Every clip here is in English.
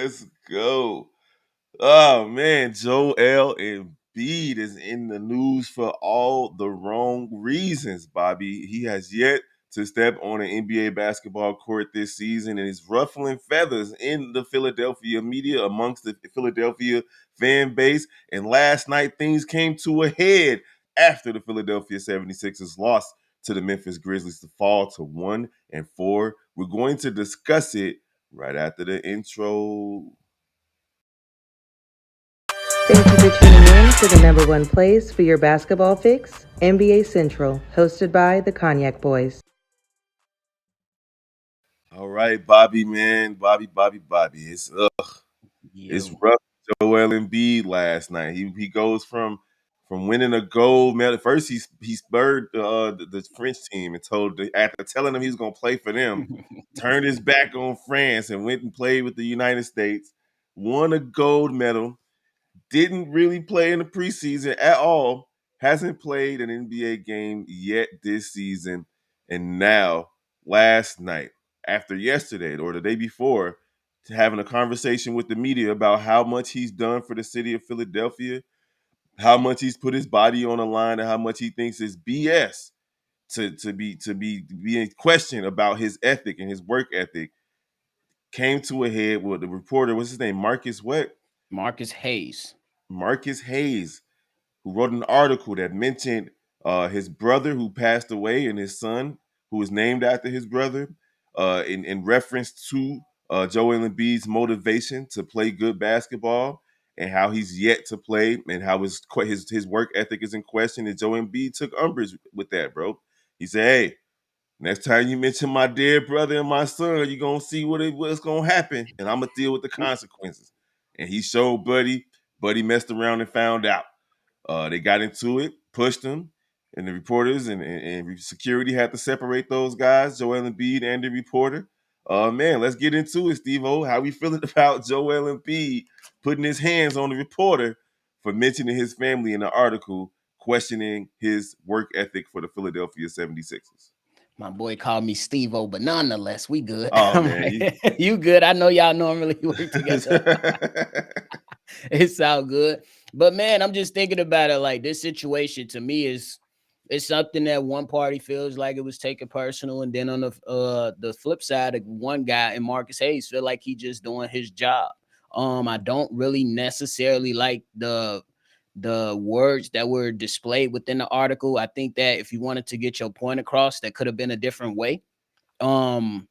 Let's go. Oh man, Joel Embiid is in the news for all the wrong reasons, Bobby. He has yet to step on an NBA basketball court this season and is ruffling feathers in the Philadelphia media amongst the Philadelphia fan base. And last night things came to a head after the Philadelphia 76ers lost to the Memphis Grizzlies to fall to 1-4. We're going to discuss it right after the intro. Thank you for tuning in to the number one place for your basketball fix, NBA Central, hosted by the Cognac Boys. All right, Bobby, man, Bobby. It's You. rough. Joel Embiid last night. He goes from winning a gold medal. First, he spurred the French team and after telling them he was going to play for them, turned his back on France and went and played with the United States. Won a gold medal. Didn't really play in the preseason at all. Hasn't played an NBA game yet this season. And now, last night, after yesterday or the day before, having a conversation with the media about how much he's done for the city of Philadelphia, how much he's put his body on the line, and how much he thinks is BS to be in question about his ethic and his work ethic, came to a head with the reporter. What's his name? Marcus what? Marcus Hayes. Marcus Hayes, who wrote an article that mentioned his brother who passed away and his son who was named after his brother, in reference to Joel Embiid's motivation to play good basketball and how he's yet to play and how his work ethic is in question. And Joel Embiid took umbrage with that, bro. He said, "Hey, next time you mention my dear brother and my son, you're gonna see what's gonna happen, and I'm gonna deal with the consequences." And he showed Buddy. Buddy messed around and found out. They got into it, pushed him, and the reporters and security had to separate those guys, Joel Embiid and the reporter. Man, let's get into it, Steve-O. How we feeling about Joel Embiid putting his hands on the reporter for mentioning his family in the article, questioning his work ethic for the Philadelphia 76ers? My boy called me Steve-O, but nonetheless, we good. Oh, I'm man. like, you good. I know y'all normally work together. It's all good. But man, I'm just thinking about it like this situation to me is it's something that one party feels like it was taken personal, and then on the flip side, one guy and Marcus Hayes feel like he just doing his job. I don't really necessarily like the words that were displayed within the article. I think that if you wanted to get your point across, that could have been a different way. Um,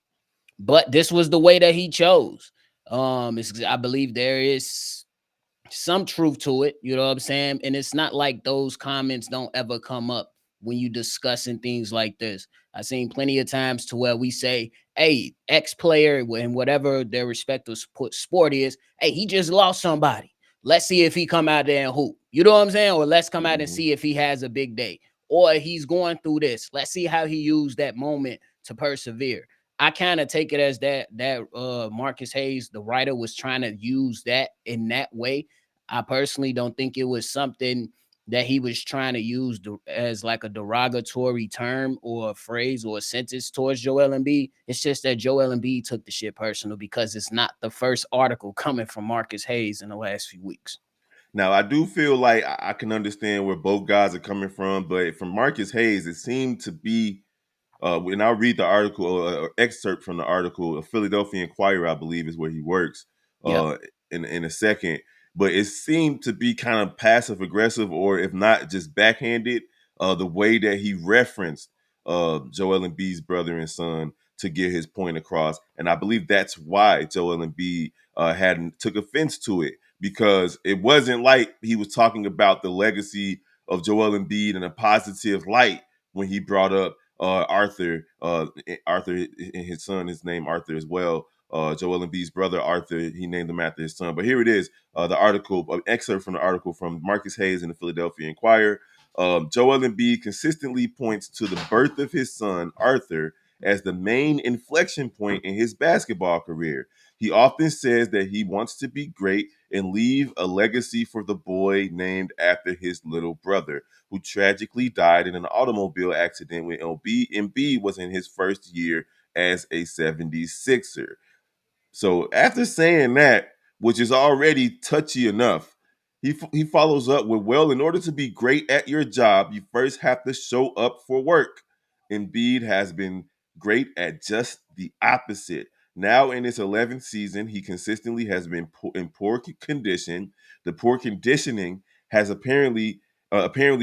but this was the way that he chose. I believe there is some truth to it, you know what I'm saying? And it's not like those comments don't ever come up when you discussing things like this. I've seen plenty of times to where we say, hey, X player in whatever their respective sport is, hey, he just lost somebody. Let's see if he come out there and hoop. You know what I'm saying? Or let's come out and Mhm. see if he has a big day. Or he's going through this. Let's see how he used that moment to persevere. I kind of take it as that Marcus Hayes, the writer, was trying to use that in that way. I personally don't think it was something that he was trying to use as like a derogatory term or a phrase or a sentence towards Joel Embiid. It's just that Joel Embiid took the shit personal because it's not the first article coming from Marcus Hayes in the last few weeks. Now, I do feel like I can understand where both guys are coming from, but from Marcus Hayes, it seemed to be and I'll read the article or excerpt from the article. A Philadelphia Inquirer, I believe, is where he works. Yep. Uh, in a second, but it seemed to be kind of passive aggressive, or if not, just backhanded. The way that he referenced Joel Embiid's brother and son to get his point across, and I believe that's why Joel Embiid hadn't took offense to it, because it wasn't like he was talking about the legacy of Joel Embiid in a positive light when he brought up Arthur and his son is named Arthur as well. Joel Embiid's brother Arthur, he named him after his son. But here it is, the article, an excerpt from the article from Marcus Hayes in the Philadelphia Inquirer. Joel Embiid consistently points to the birth of his son Arthur as the main inflection point in his basketball career. He often says that he wants to be great and leave a legacy for the boy named after his little brother, who tragically died in an automobile accident when Embiid was in his first year as a 76er. So after saying that, which is already touchy enough. He follows up with, well, in order to be great at your job, you first have to show up for work. Embiid has been great at just the opposite. Now in his 11th season, he consistently has been in poor condition. The poor conditioning has apparently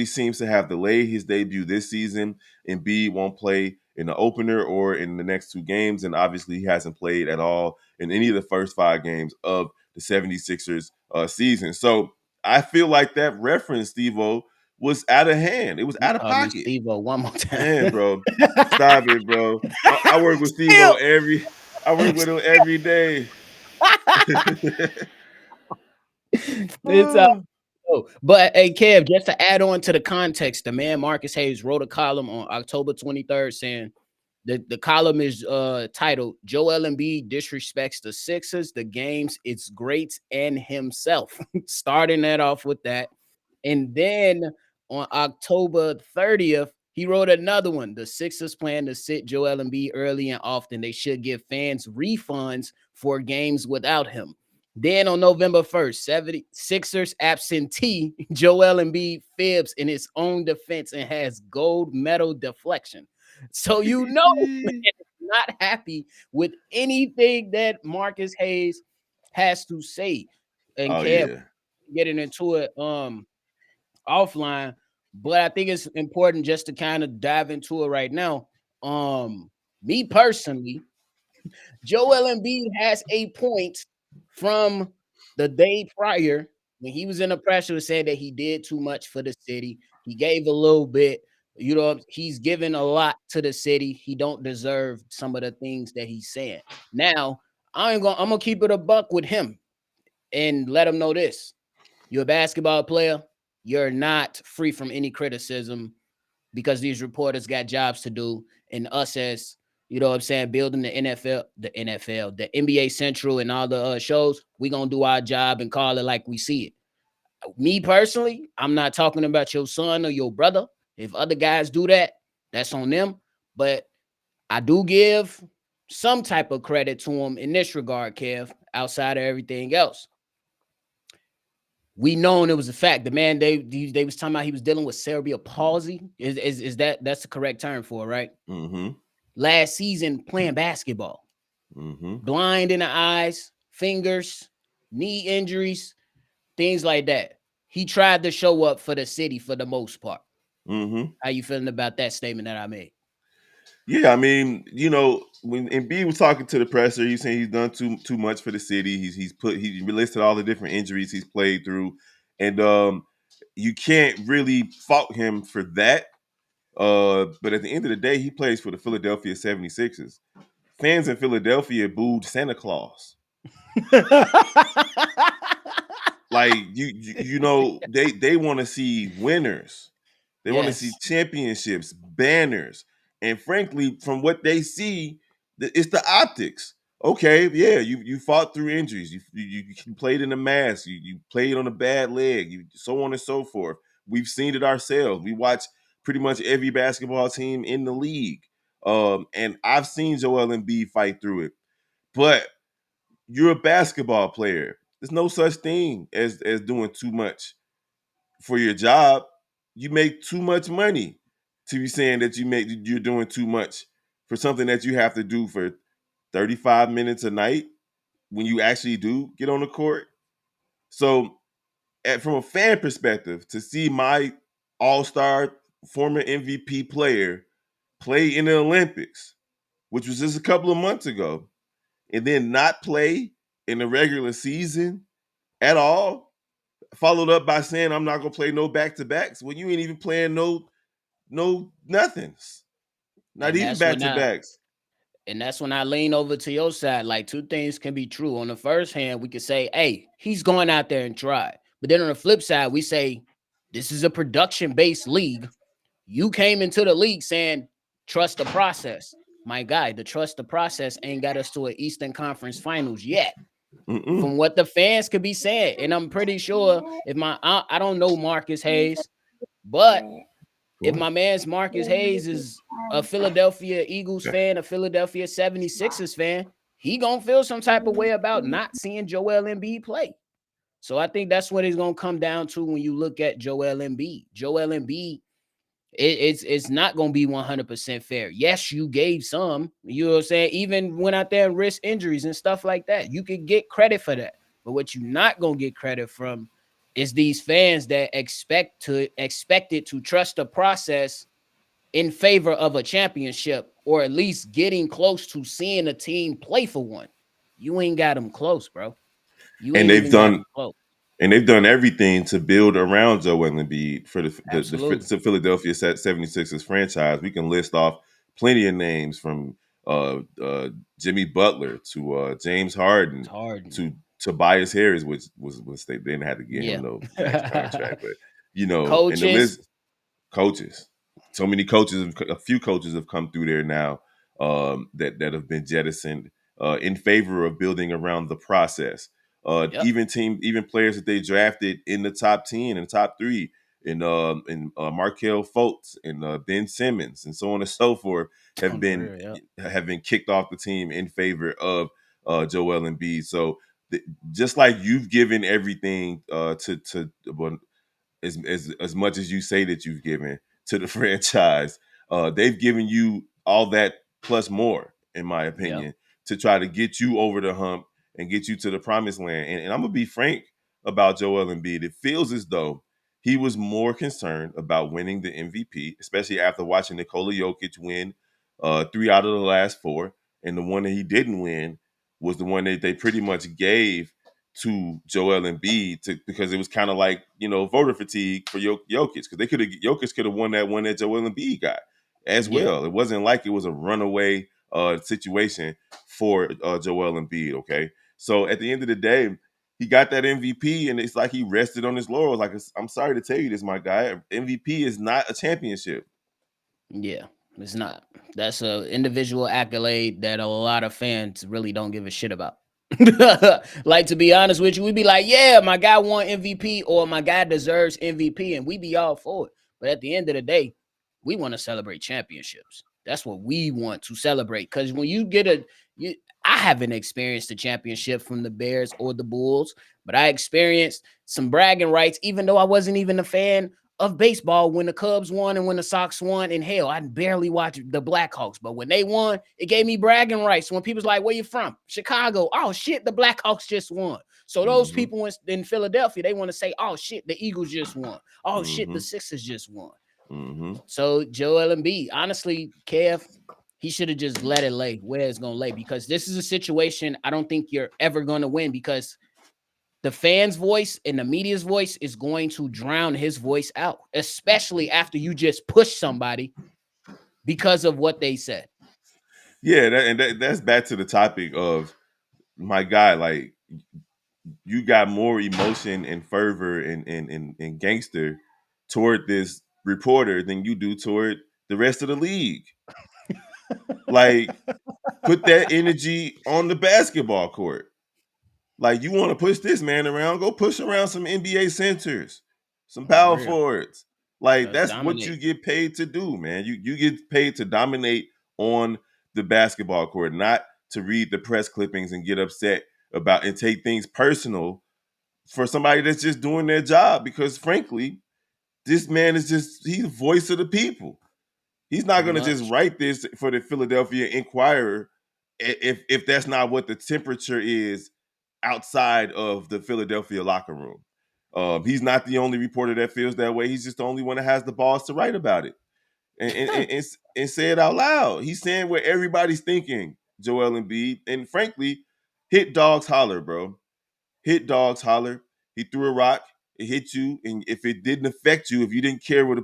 seems to have delayed his debut this season. Embiid won't play in the opener or in the next two games, and obviously he hasn't played at all in any of the first 5 games of the 76ers season. So I feel like that reference, Steve-O, was out of hand. It was You out of call me pocket. Steve-O one more time. Man, bro, stop it, bro. I work with Steve-O Still, every. I work with him every day. it's but hey, Kev, just to add on to the context, the man Marcus Hayes wrote a column on October 23rd saying the column is titled Joel Embiid disrespects the Sixers, the games, its greats, and himself. Starting that off with that. And then on October 30th, he wrote another one. The Sixers plan to sit Joel Embiid early and often. They should give fans refunds for games without him. Then on November 1st, 76ers absentee Joel Embiid fibs in his own defense and has gold medal deflection. So you know, man, is not happy with anything that Marcus Hayes has to say. And Oh Kev, yeah. getting into it offline, but I think it's important just to kind of dive into it right now. Me personally, Joel Embiid has a point from the day prior when he was in the pressure said that he did too much for the city. He gave a little bit, you know, he's given a lot to the city. He don't deserve some of the things that he's saying. Now, I'm gonna keep it a buck with him and let him know this. You're a basketball player. You're not free from any criticism because these reporters got jobs to do, and us as you know what I'm saying, building the NBA Central and all the shows, we gonna do our job and call it like we see it. Me personally, I'm not talking about your son or your brother. If other guys do that, that's on them. But I do give some type of credit to him in this regard, Kev, outside of everything else. We known it was a fact. The man they was talking about he was dealing with cerebral palsy. Is that's the correct term for it, right? Mm-hmm. Last season playing basketball, Mm-hmm. blind in the eyes, fingers, knee injuries, things like that. He tried to show up for the city for the most part. Mm-hmm. How you feeling about that statement that I made? Yeah, I mean, when Embiid was talking to the presser, he's saying he's done too much for the city. He listed all the different injuries he's played through, and you can't really fault him for that. But at the end of the day, he plays for the Philadelphia 76ers. Fans in Philadelphia booed Santa Claus. Like they want to see winners. They want to see Yes. championships, banners, and frankly, from what they see, it's the optics. Okay, yeah, you fought through injuries. You played in a mask. You played on a bad leg. So on and so forth. We've seen it ourselves. We watch pretty much every basketball team in the league, and I've seen Joel Embiid fight through it. But you're a basketball player. There's no such thing as doing too much for your job. You make too much money to be saying that you're doing too much for something that you have to do for 35 minutes a night when you actually do get on the court. So, from a fan perspective, to see my all-star former MVP player play in the Olympics, which was just a couple of months ago, and then not play in the regular season at all, followed up by saying I'm not gonna play no back to backs. Well, you ain't even playing no nothings, not And even that's back when to I backs. and that's when I lean over to your side. Like two things can be true. On the first hand, we could say, hey, he's going out there and try. But then on the flip side, we say, this is a production-based league. You came into the league saying, trust the process. My guy, the trust the process ain't got us to an Eastern Conference Finals yet. Mm-mm. From what the fans could be saying. And I'm pretty sure if I don't know Marcus Hayes, but if What? my man's Marcus Hayes is a Philadelphia Eagles Okay. fan, a Philadelphia 76ers fan, he gonna feel some type of way about not seeing Joel Embiid play. So I think that's what it's gonna come down to when you look at Joel Embiid. Joel Embiid, it's not gonna be 100% fair. Yes, you gave some, you know what I'm saying. Even went out there and risk injuries and stuff like that. You could get credit for that. But what you're not gonna get credit from is these fans that expect it to trust the process in favor of a championship, or at least getting close to seeing a team play for one. You ain't got them close, bro. You And ain't they've even got done them close. and they've done everything to build around Joel Embiid for Absolutely. the Philadelphia 76ers franchise. We can list off plenty of names from uh, uh, Jimmy Butler to James It's Harden hard. to Tobias Harris, which was they didn't have to get him Yeah. no max contract, but you know, and the Coaches. list coaches. So many coaches, a few coaches have come through there now that have been jettisoned in favor of building around the process. Yep. Even players that they drafted in the top 10 and top three, in Markel Fultz and Ben Simmons and so on and so forth, have On the been real, yep. kicked off the team in favor of Joel Embiid. So just like you've given everything to well, as much as you say that you've given to the franchise, they've given you all that plus more, in my Yep. opinion, to try to get you over the hump and get you to the promised land. And I'm gonna be frank about Joel Embiid. It feels as though he was more concerned about winning the MVP, especially after watching Nikola Jokic win 3 out of the last four, and the one that he didn't win was the one that they pretty much gave to Joel Embiid because it was kind of like, voter fatigue for Jokic, because Jokic could have won that one that Joel Embiid got as Yeah. well. It wasn't like it was a runaway situation for Joel Embiid. Okay, so at the end of the day, he got that MVP, and it's like he rested on his laurels. Like, I'm sorry to tell you this, my guy, MVP is not a championship. Yeah. It's not. That's a individual accolade that a lot of fans really don't give a shit about. Like, to be honest with you, we'd be like, yeah, my guy won MVP or my guy deserves MVP, and we be all for it. But at the end of the day, we want to celebrate championships. That's what we want to celebrate. Because when you get you, I haven't experienced a championship from the Bears or the Bulls, but I experienced some bragging rights, even though I wasn't even a fan of baseball when the Cubs won and when the Sox won. And hell, I barely watched the Blackhawks, but when they won, it gave me bragging rights. When people's like, "Where you from?" Chicago. Oh shit, the Blackhawks just won. So those Mm-hmm. people in Philadelphia, they want to say, "Oh shit, the Eagles just won. Oh shit, the Mm-hmm. Sixers just won." Mm-hmm. So Joel Embiid, honestly, Kev, he should have just let it lay where it's gonna lay, because this is a situation I don't think you're ever gonna win, because the fans' voice and the media's voice is going to drown his voice out, especially after you just push somebody because of what they said. Yeah, that's back to the topic of, my guy, like, you got more emotion and fervor and gangster toward this reporter than you do toward the rest of the league. Like, put that energy on the basketball court. Like, you want to push this man around, go push around some NBA centers, some On the power real. forwards. Like, Let's that's what you dominate. get paid to do, man. You get paid to dominate on the basketball court, not to read the press clippings and get upset about and take things personal for somebody that's just doing their job. Because frankly, this man is he's the voice of the people. He's not Pretty going to just much. write this for the Philadelphia Inquirer if that's not what the temperature is outside of the Philadelphia locker room. He's not the only reporter that feels that way. He's just the only one that has the balls to write about it and say it out loud. He's saying what everybody's thinking, Joel Embiid. And frankly, hit dogs holler, bro. Hit dogs holler. He threw a rock. It hit you, and if it didn't affect you, if you didn't care what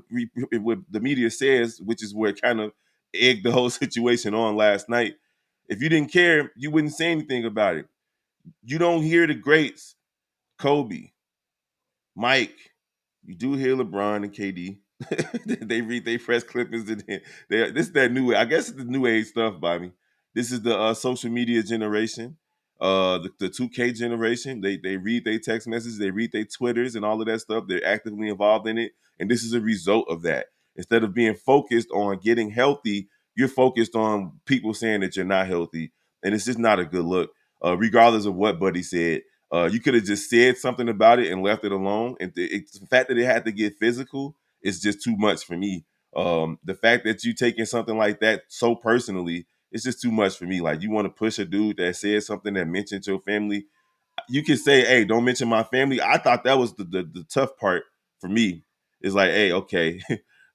the media says, which is where it kind of egged the whole situation on last night, if you didn't care, you wouldn't say anything about it. You don't hear the greats, Kobe, Mike. You do hear LeBron and KD. They read their press clippings, and this is that new. I guess it's the new age stuff, Bobby. This is the social media generation, the 2K generation. They read their text messages, they read their Twitters, and all of that stuff. They're actively involved in it, and this is a result of that. Instead of being focused on getting healthy, you're focused on people saying that you're not healthy, and it's just not a good look. Regardless of what Buddy said, you could have just said something about it and left it alone. And the fact that it had to get physical is just too much for me. The fact that you taking something like that so personally, it's just too much for me. Like, you want to push a dude that said something that mentioned your family. You can say, hey, don't mention my family. I thought that was the tough part for me. It's like, hey, okay,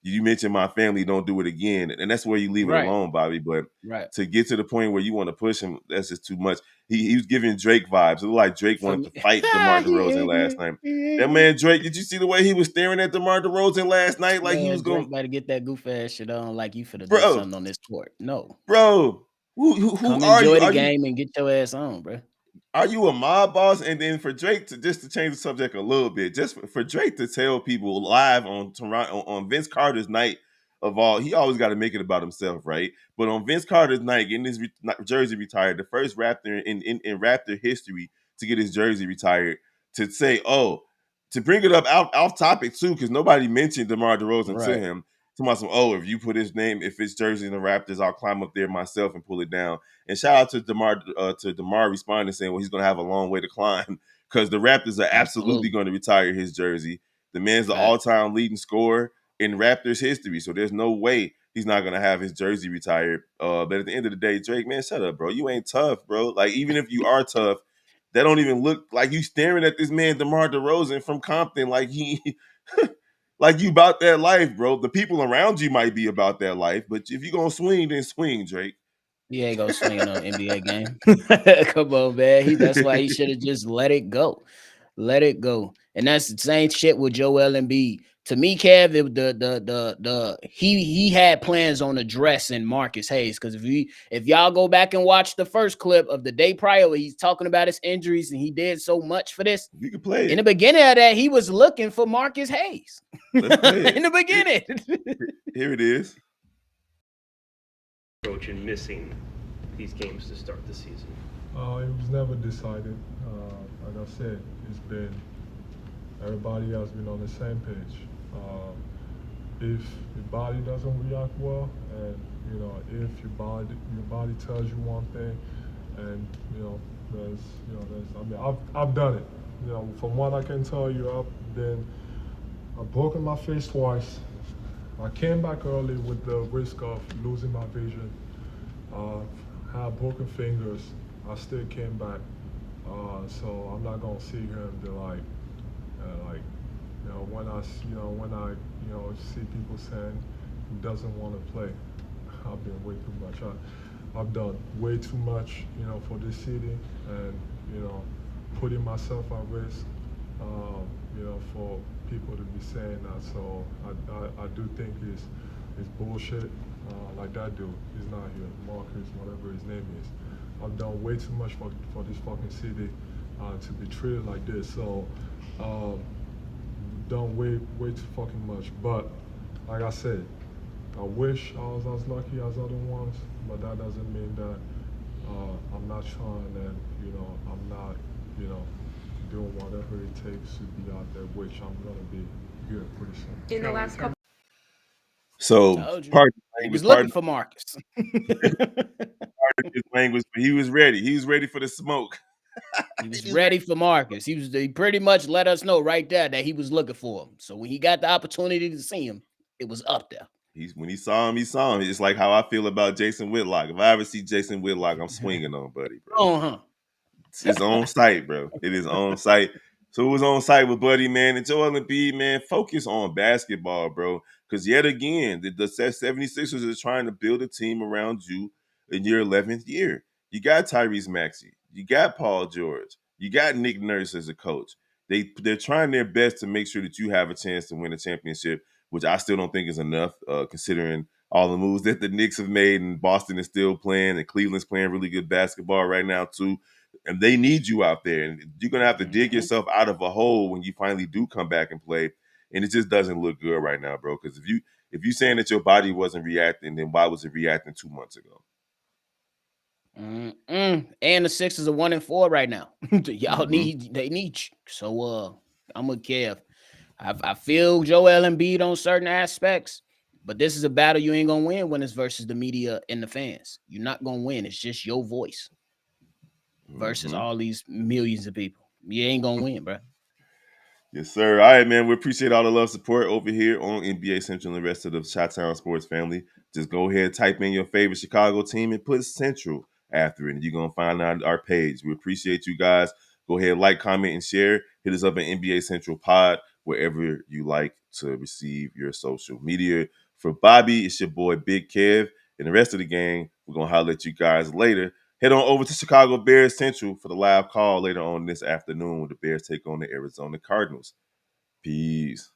you mentioned my family, don't do it again. And that's where you leave it Right. alone, Bobby. But Right. to get to the point where you want to push him, that's just too much. He was giving Drake vibes. It looked like Drake For wanted to me, fight DeMar he DeRozan hate last me. night. He hate That me. man Drake, did you see the way he was staring at DeMar DeRozan last night? Like he Man, was going, Drake better get that goof ass shit on like you finna do bro, something on this court. No. bro, who Come are you? enjoy the game and get your ass on, bro. Are you a mob boss? And then for Drake to just to change the subject a little bit, just for Drake to tell people live on Toronto on Vince Carter's night of all, he always got to make it about himself, right? But on Vince Carter's night, getting his jersey retired, the first Raptor in Raptor history to get his jersey retired, to say, oh, to bring it up off topic too, because nobody mentioned DeMar DeRozan to Right. him. Talking about some, oh, if you put his name, if it's jersey in the Raptors, I'll climb up there myself and pull it down. And shout out to DeMar responding saying, well, he's going to have a long way to climb because the Raptors are absolutely Absolutely. going to retire his jersey. The man's the Facts. all-time leading scorer in Raptors history, so there's no way he's not going to have his jersey retired. But at the end of the day, Drake, man, shut up, bro. You ain't tough, bro. Like, even if you are tough, that don't even look like you staring at this man, DeMar DeRozan from Compton, like he like you about that life, bro. The people around you might be about that life, but if you gonna swing, then swing, Drake. He ain't gonna swing in no NBA game. Come on, man. That's why he should have just let it go. Let it go. And that's the same shit with Joel Embiid. To me, Kev, he had plans on addressing Marcus Hayes. Because if y'all go back and watch the first clip of the day prior where he's talking about his injuries and he did so much for this, You can play in it. the beginning of that, he was looking for Marcus Hayes. Let's play In it. the beginning. Here it is. Approach in missing these games to start the season? It was never decided. Like I said, it's been everybody has been on the same page. If your body doesn't react well, and if your body tells you one thing, and I've done it. From what I can tell you, I've broken my face twice. I came back early with the risk of losing my vision. Had broken fingers. I still came back. So I'm not gonna sit here and be like, when I see people saying he doesn't want to play, I've been way too much. I've done way too much, for this city, and putting myself at risk, for people to be saying that. So I do think it's bullshit. Like that dude, he's not here. Marcus, whatever his name is. I've done way too much for this fucking city to be treated like this. So done way too fucking much. But like I said, I wish I was as lucky as other ones, but that doesn't mean that I'm not trying and I'm not doing whatever it takes to be out there, which I'm gonna be here pretty soon. In the last couple. So Told you. part of He language, was looking for Marcus. part of his language, but he was ready. He was ready for the smoke. He was ready for Marcus. He pretty much let us know right there that he was looking for him. So when he got the opportunity to see him, it was up there. When he saw him, he saw him. It's like how I feel about Jason Whitlock. If I ever see Jason Whitlock, I'm swinging on Buddy, bro. Uh-huh. It's on site, bro. It is on site. So it was on site with Buddy, man. And Joel Embiid, man, focus on basketball, bro. Because yet again, the 76ers are trying to build a team around you in your 11th year. You got Tyrese Maxey. You got Paul George. You got Nick Nurse as a coach. They're trying their best to make sure that you have a chance to win a championship, which I still don't think is enough, considering all the moves that the Knicks have made, and Boston is still playing, and Cleveland's playing really good basketball right now too. And they need you out there, and you're gonna have to dig yourself out of a hole when you finally do come back and play. And it just doesn't look good right now, bro. Because if you saying that your body wasn't reacting, then why was it reacting 2 months ago? And the Sixers are 1-4 right now. Y'all Mm-hmm. they need you. So I'm with Kev. I feel Joel Embiid on certain aspects, but this is a battle you ain't gonna win when it's versus the media and the fans. You're not gonna win. It's just your voice. versus Mm-hmm. all these millions of people. You ain't gonna win, bro. Yes, sir. All right, man. We appreciate all the love support over here on NBA Central and the rest of the Chi-Town sports family. Just go ahead, type in your favorite Chicago team and put Central after it, and you're going to find out our page. We appreciate you guys. Go ahead, like, comment, and share. Hit us up at NBA Central Pod, wherever you like to receive your social media. For Bobby, it's your boy Big Kev. And the rest of the gang, we're going to holler at you guys later. Head on over to Chicago Bears Central for the live call later on this afternoon when the Bears take on the Arizona Cardinals. Peace.